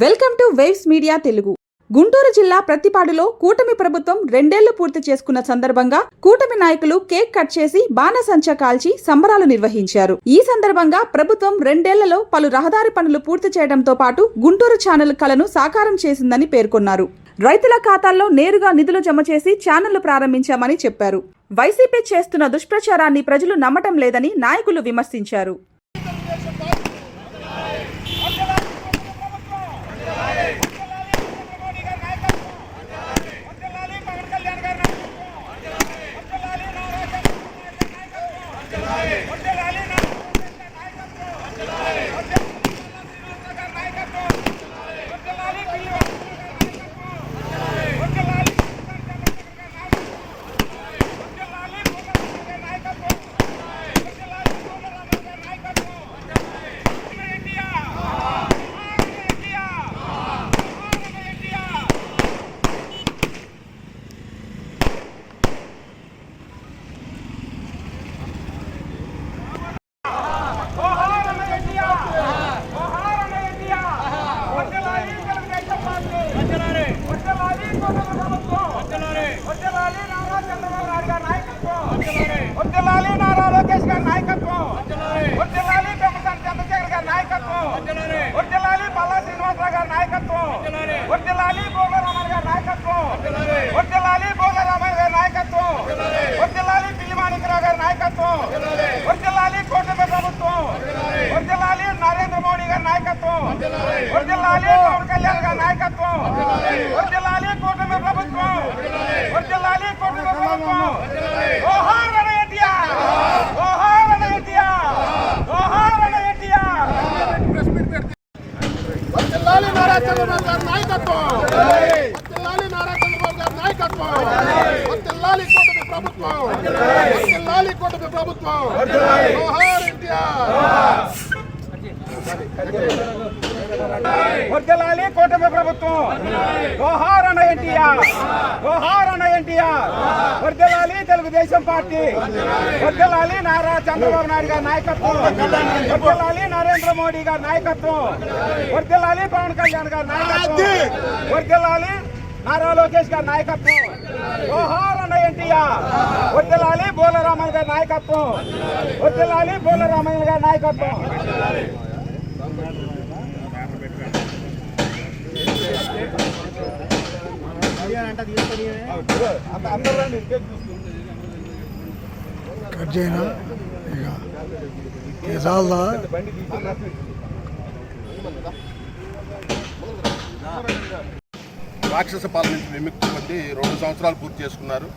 Welcome to waves media Telugu. Guntur జిల్లా ప్రత్తిపాడులో కూటమి ప్రభుత్వం 2 ఏళ్లు పూర్తి చేసుకున్న సందర్భంగా కూటమి నాయకులు కేక్ కట్ చేసి బాణసంచా కాల్చి సంబరాలు నిర్వహించారు. ఈ సందర్భంగా ప్రభుత్వం 2 ఏళ్లలో పలు రహదారి పనులు పూర్తి చేయడంతో పాటు గుంటూరు ఛానల్ కలను సాకారం చేసిందని పేర్కొన్నారు. రైతుల ఖాతాల్లో నేరుగా నిధులు జమ చేసి ఛానళ్లు ప్రారంభించామని చెప్పారు. వైసీపీ చేస్తున్న దుష్ప్రచారాన్ని ప్రజలు నమ్మటం లేదని నాయకులు విమర్శించారు. నరేంద్ర మోడీ గారి నాయకత్వం, వర్ధిల్లాలి పవన్ కళ్యాణ్ గారి నాయకత్వం, వర్ధిల్లాలి కూటమి ప్రభుత్వం, వర్ధిల్లాలి కూటమి ప్రభుత్వం. జోహార్ అన్న ఎన్టీఆర్, జోహార్ అన్న ఎన్టీఆర్, జోహార్ అన్న ఎన్టీఆర్. వర్ధిల్లాలి నారా చంద్రబాబు గారి నాయకత్వం, వర్ధిల్లాలి నారా చంద్రబాబు గారి నాయకత్వం, వర్ధిల్లాలి కూటమి ప్రభుత్వం, వర్ధిల్లాలి కూటమి ప్రభుత్వం. జోహార్ ఎన్టీఆర్, వర్ధిల్లాలి కూటమి ప్రభుత్వం. జోహార్ అన్న ఎన్టీఆర్, జోహార్ అన్న ఎన్టీఆర్. వర్ధిల్లాలి తెలుగుదేశం పార్టీ, వర్ధిల్లాలి నారా చంద్రబాబు నాయుడు గారి నాయకత్వం, వర్ధిల్లాలి నరేంద్ర మోడీ గారి నాయకత్వం, వర్ధిల్లాలి పవన్ కళ్యాణ్ గారి నాయకత్వం, వర్ధిల్లాలి నారా లోకేష్ గారి నాయకత్వం. జోహార్ అన్న ఎన్టీఆర్. వర్ధిల్లాలి బోలరామయ్య గారి నాయకత్వం, వర్ధిల్లాలి బోలరామయ్య గారి నాయకత్వం. కట్ చేయనా ఇక చాలదా? రాక్షస పాలన నుంచి విముక్తి పొంది 2 సంవత్సరాలు పూర్తి చేసుకున్నారు.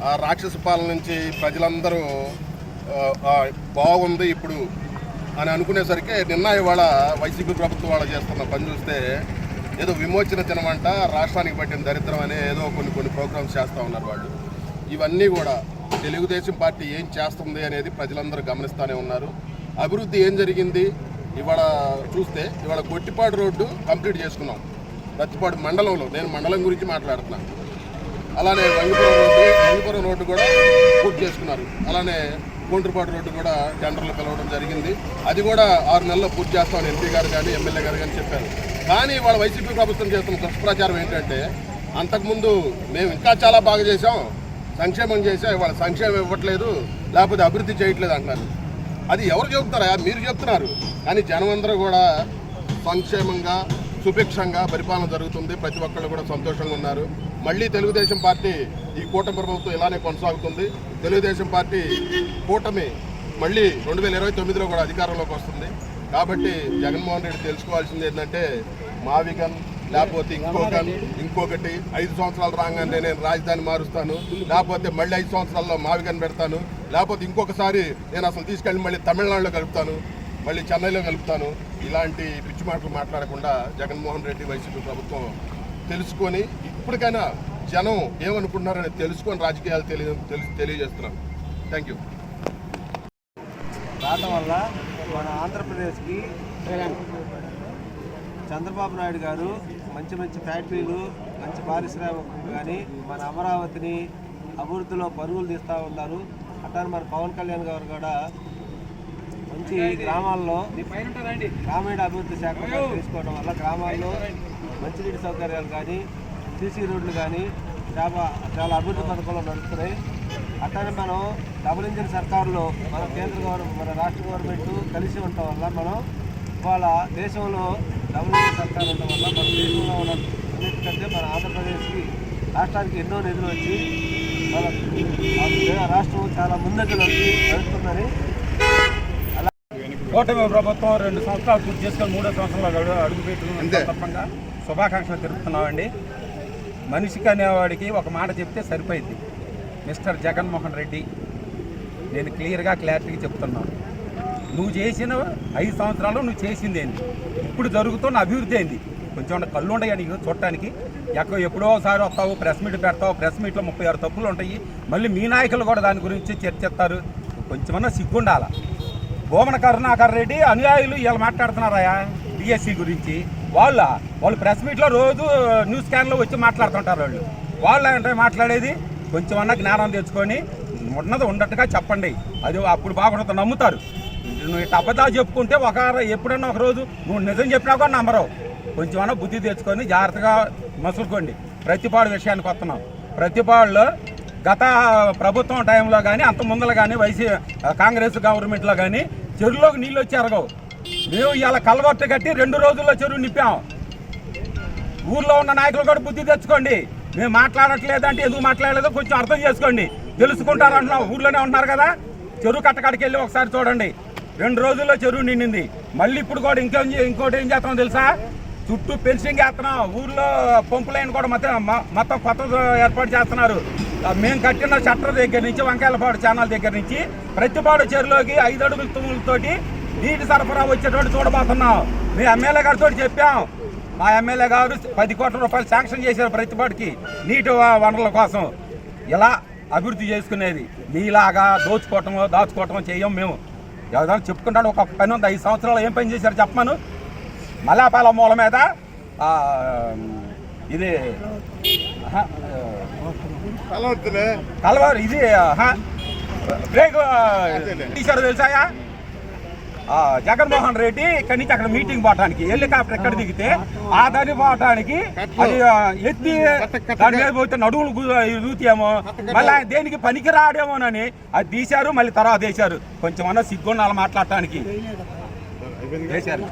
ఆ రాక్షస పాలన నుంచి ప్రజలందరూ బాగుంది ఇప్పుడు అని అనుకునేసరికి నిన్న ఇవాళ వైసీపీ ప్రభుత్వం వాళ్ళు చేస్తున్న పని చూస్తే ఏదో విమోచన దినమంట, రాష్ట్రానికి పట్టిన దరిద్రం అనే ఏదో కొన్ని ప్రోగ్రామ్స్ చేస్తూ ఉన్నారు వాళ్ళు. ఇవన్నీ కూడా తెలుగుదేశం పార్టీ ఏం చేస్తుంది అనేది ప్రజలందరూ గమనిస్తూనే ఉన్నారు. అభివృద్ధి ఏం జరిగింది ఇవాళ చూస్తే, ఇవాళ గొట్టిపాడు రోడ్డు కంప్లీట్ చేసుకున్నాం ప్రత్తిపాడు మండలంలో. నేను మండలం గురించి మాట్లాడుతున్నాను. అలానే వంగిపురం రోడ్డు కూడా పూర్తి చేసుకున్నారు. అలానే కోండ్రపాడు రోడ్డు కూడా టెండర్లు పిలవడం జరిగింది. అది కూడా 6 నెలల్లో పూర్తి చేస్తామని ఎంపీ గారు కానీ ఎమ్మెల్యే గారు కానీ చెప్పారు. కానీ వాళ్ళ వైసీపీ ప్రభుత్వం చేస్తున్న దుష్ప్రచారం ఏంటంటే, అంతకుముందు మేము ఇంకా చాలా బాగా చేసాం, సంక్షేమం చేసాం, ఇవాళ సంక్షేమం ఇవ్వట్లేదు, లేకపోతే అభివృద్ధి చేయట్లేదు అంటున్నారు. అది ఎవరు చెబుతారా? మీరు చెప్తున్నారు. కానీ జనం అందరూ కూడా సంక్షేమంగా సుభిక్షంగా పరిపాలన జరుగుతుంది, ప్రతి ఒక్కళ్ళు కూడా సంతోషంగా ఉన్నారు. మళ్ళీ తెలుగుదేశం పార్టీ ఈ కూటమి ప్రభుత్వం ఇలానే కొనసాగుతుంది. తెలుగుదేశం పార్టీ కూటమి మళ్ళీ 2029లో కూడా అధికారంలోకి వస్తుంది. కాబట్టి జగన్మోహన్ రెడ్డి తెలుసుకోవాల్సింది ఏంటంటే, మావిగన్ లేకపోతే ఇంకొకటి 5 సంవత్సరాలు రాగానే నేను రాజధాని మారుస్తాను, లేకపోతే మళ్ళీ 5 సంవత్సరాల్లో మావిగన్ పెడతాను, లేకపోతే ఇంకొకసారి నేను అసలు తీసుకెళ్ళి మళ్ళీ తమిళనాడులో కలుపుతాను, మళ్ళీ చెన్నైలో కలుపుతాను, ఇలాంటి పిచ్చి మాటలు మాట్లాడకుండా జగన్మోహన్ రెడ్డి వైసీపీ ప్రభుత్వం తెలుసుకొని ఇప్పటికైనా జనం ఏమనుకుంటున్నారని తెలుసుకొని రాజకీయాలు తెలియజేస్తున్నాను. Thank you. రావడం వల్ల మన ఆంధ్రప్రదేశ్కి చంద్రబాబు నాయుడు గారు మంచి ఫ్యాక్టరీలు మంచి పారిశ్రామికం కానీ మన అమరావతిని అభివృద్ధిలో పరుగులు తీస్తూ ఉన్నారు. అట్లానే మన పవన్ కళ్యాణ్ గారు కూడా మంచి గ్రామాల్లో గ్రామీణ అభివృద్ధి శాఖ తీసుకోవడం వల్ల గ్రామాల్లో మంచినీటి సౌకర్యాలు కానీ సీసీ రోడ్లు కానీ చాలా అభివృద్ధి పథకంలో నడుస్తున్నాయి. అట్లానే మనం డబుల్ ఇంజిన్ సర్కారులో మన కేంద్ర గవర్నమెంట్ మన రాష్ట్ర గవర్నమెంట్ కలిసి ఉండటం వల్ల మనం ఇవాళ దేశంలో డబుల్ ఇంజిన్ సర్కార్ ఉండటం వల్ల మన దేశంలో ఉన్న అన్నిటికంటే మన ఆంధ్రప్రదేశ్కి రాష్ట్రానికి ఎన్నో నిధులు వచ్చి మన రాష్ట్రం చాలా ముందుకు నడుస్తుందని. కూటమి ప్రభుత్వం 2 సంవత్సరాలు పూర్తి చేసుకొని 3వ సంవత్సరంలో అడుగుపెట్టిన సందర్భంగా శుభాకాంక్షలు తెలుపుతున్నామండి. మనిషికి అనేవాడికి ఒక మాట చెప్తే సరిపోయింది. మిస్టర్ జగన్మోహన్ రెడ్డి, నేను క్లారిటీగా చెప్తున్నాను. నువ్వు చేసిన 5 సంవత్సరాలు నువ్వు చేసింది ఏంది, ఇప్పుడు జరుగుతున్న అభివృద్ధి ఏంది, కొంచెం కళ్ళు ఉండగా నీకు చూడటానికి. ఎప్పుడో ఒకసారి వస్తావు, ప్రెస్ మీట్ పెడతావు, ప్రెస్ మీట్లో 36 తప్పులు ఉంటాయి. మళ్ళీ మీ నాయకులు కూడా దాని గురించి చర్చిస్తారు. కొంచెమన్నా సిగ్గుండాల. భూమన కరుణాకర్ రెడ్డి అనుయాయులు ఇలా మాట్లాడుతున్నారా డిఎస్సి గురించి. వాళ్ళు ప్రెస్ మీట్లో రోజు న్యూస్ ఛానల్లో వచ్చి మాట్లాడుతుంటారు. వాళ్ళు అంటే మాట్లాడేది కొంచెమన్నా జ్ఞానం తెచ్చుకొని ఉన్నది ఉన్నట్టుగా చెప్పండి. అది అప్పుడు బాగుంటుంది, నమ్ముతారు. నువ్వు ఇట్లా అబద్ధాలు చెప్పుకుంటే ఎప్పుడన్నా ఒక రోజు నువ్వు నిజం చెప్పినా కూడా నమ్మరు. కొంచెమన్నా బుద్ధి తెచ్చుకొని జాగ్రత్తగా మసులుకోండి. ప్రతిపాడు విషయానికి వస్తున్నాం. ప్రతిపాడులో గత ప్రభుత్వం టైంలో కానీ అంత ముందర కానీ కాంగ్రెస్ గవర్నమెంట్లో కానీ చెరువులోకి నీళ్ళు వచ్చి ఎరగవు. మేము ఇవాళ కలవర్టు కట్టి 2 రోజుల్లో చెరువు నింపాం. ఊర్లో ఉన్న నాయకులు కూడా బుద్ధి తెచ్చుకోండి. మేము మాట్లాడట్లేదంటే ఎందుకు మాట్లాడలేదో కొంచెం అర్థం చేసుకోండి. తెలుసుకుంటారు అంటున్నాం. ఊర్లోనే ఉంటున్నారు కదా, చెరువు కట్టకాడికి వెళ్ళి ఒకసారి చూడండి. 2 రోజుల్లో చెరువు నిండింది. మళ్ళీ ఇప్పుడు కూడా ఇంకోటి ఏం చేస్తామో తెలుసా, చుట్టూ ఫెన్సింగ్ వేస్తున్నాం. ఊర్లో పంపు లైన్ కూడా మొత్తం కొత్త ఏర్పాటు చేస్తున్నారు. మేము కట్టిన షట్టర్ దగ్గర నుంచి వంకాయలపాడు ఛానల్ దగ్గర నుంచి ప్రతిపాడు చెరువులోకి 5 అడుగుల తుమ్ములతోటి నీటి సరఫరా వచ్చేటట్టు చూడబోతున్నాం. మీ ఎమ్మెల్యే గారితో చెప్పాం. మా ఎమ్మెల్యే గారు 10 కోట్ల రూపాయలు శాంక్షన్ చేశారు ప్రతిపాడుకి నీటి వనరుల కోసం. ఇలా అభివృద్ధి చేసుకునేది. మీలాగా దాచుకోవటమో చేయం మేము. ఏదైనా చెప్పుకుంటాను. ఒక పని ఉంది. 5 సంవత్సరాలు ఏం పని చేశారు చెప్పమను. మలాపాల మూల మీద ఇది కలవారు ఇది బ్రేక్ తీశారు తెలుసాయా. జగన్మోహన్ రెడ్డి ఇక్కడి నుంచి అక్కడ మీటింగ్ పోవటానికి హెలికాప్టర్ ఎక్కడ దిగితే ఆ దాన్ని పోవటానికి అది ఎత్తి దాని మీద పోతే నడువులు రూతేమో మళ్ళీ దేనికి పనికి రాడేమోనని అది తీశారు. మళ్ళీ తర్వాత వేశారు. కొంచెం అన్న సిగ్గుండాలి మాట్లాడటానికి. చేశారు.